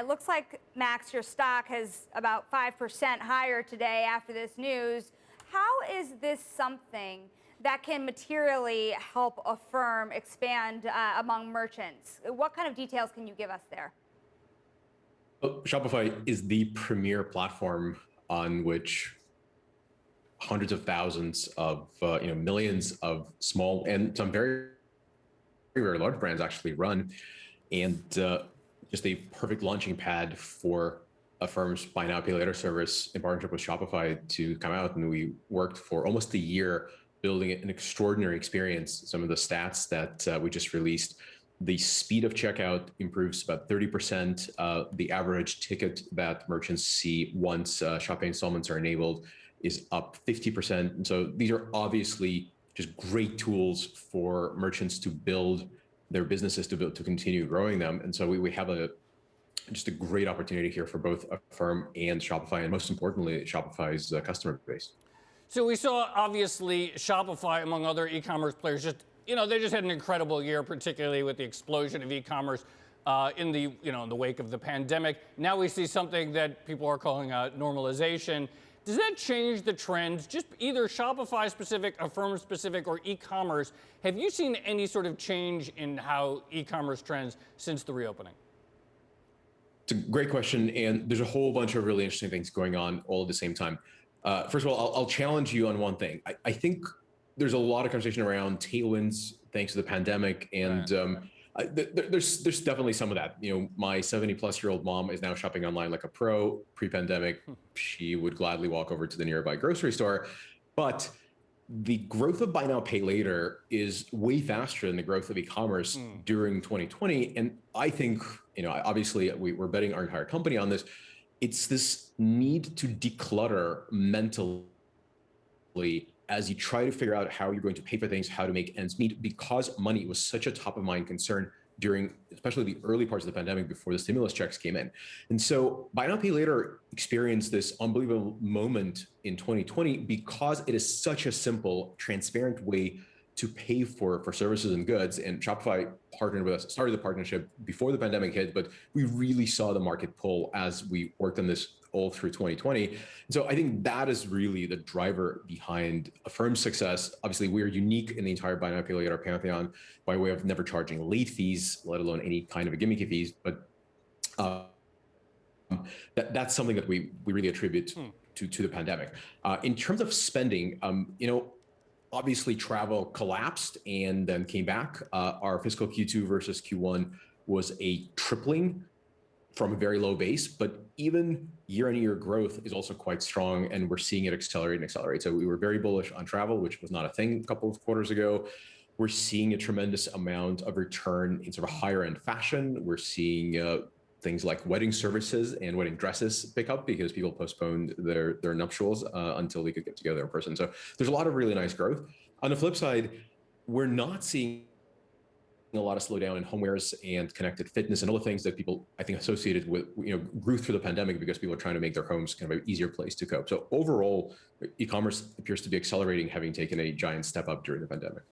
It looks like, Max, your stock has about 5% higher today after this news. How is this something that can materially help Affirm expand among merchants? What kind of details can you give us there? Shopify is the premier platform on which hundreds of thousands of, millions of small and some very, very large brands actually run, and just a perfect launching pad for Affirm's buy now, pay later service in partnership with Shopify to come out. And we worked for almost a year building an extraordinary experience. Some of the stats that we just released: the speed of checkout improves about 30%. The average ticket that merchants see once Shopify installments are enabled is up 50%. And so these are obviously just great tools for merchants to build their businesses, to continue growing them. And so we have just a great opportunity here for both Affirm and Shopify, and most importantly, Shopify's customer base. So we saw, obviously, Shopify, among other e-commerce players, they just had an incredible year, particularly with the explosion of e-commerce in the wake of the pandemic. Now we see something that people are calling normalization. Does that change the trends, just either Shopify specific, Affirm specific, or e-commerce? Have you seen any sort of change in how e-commerce trends since the reopening? It's a great question, and there's a whole bunch of really interesting things going on all at the same time. First of all, I'll challenge you on one thing. I think there's a lot of conversation around tailwinds thanks to the pandemic, and there's definitely some of that. My 70-plus-year-old mom is now shopping online like a pro. Pre-pandemic, she would gladly walk over to the nearby grocery store. But the growth of buy now, pay later is way faster than the growth of e-commerce during 2020. And I think, obviously we're betting our entire company on this. It's this need to declutter mentally as you try to figure out how you're going to pay for things, how to make ends meet, because money was such a top of mind concern during especially the early parts of the pandemic before the stimulus checks came in. And so buy now, pay later experienced this unbelievable moment in 2020 because it is such a simple, transparent way to pay for services and goods. And Shopify partnered with us, started the partnership before the pandemic hit, but we really saw the market pull as we worked on this all through 2020. And so I think that is really the driver behind Affirm's success. Obviously, we're unique in the entire buy now, pay later pantheon by way of never charging late fees, let alone any kind of a gimmicky fees. But that's something that we really attribute to the pandemic. In terms of spending, obviously travel collapsed and then came back. Our fiscal Q2 versus Q1 was a tripling from a very low base, but even year-on-year growth is also quite strong, and we're seeing it accelerate. So we were very bullish on travel, which was not a thing a couple of quarters ago. We're seeing a tremendous amount of return in sort of higher end fashion. We're seeing things like wedding services and wedding dresses pick up because people postponed their nuptials until they could get together in person. So there's a lot of really nice growth. On the flip side, we're not seeing a lot of slowdown in homewares and connected fitness and all the things that people, I think, associated with, grew through the pandemic because people are trying to make their homes kind of an easier place to cope. So overall, e-commerce appears to be accelerating, having taken a giant step up during the pandemic.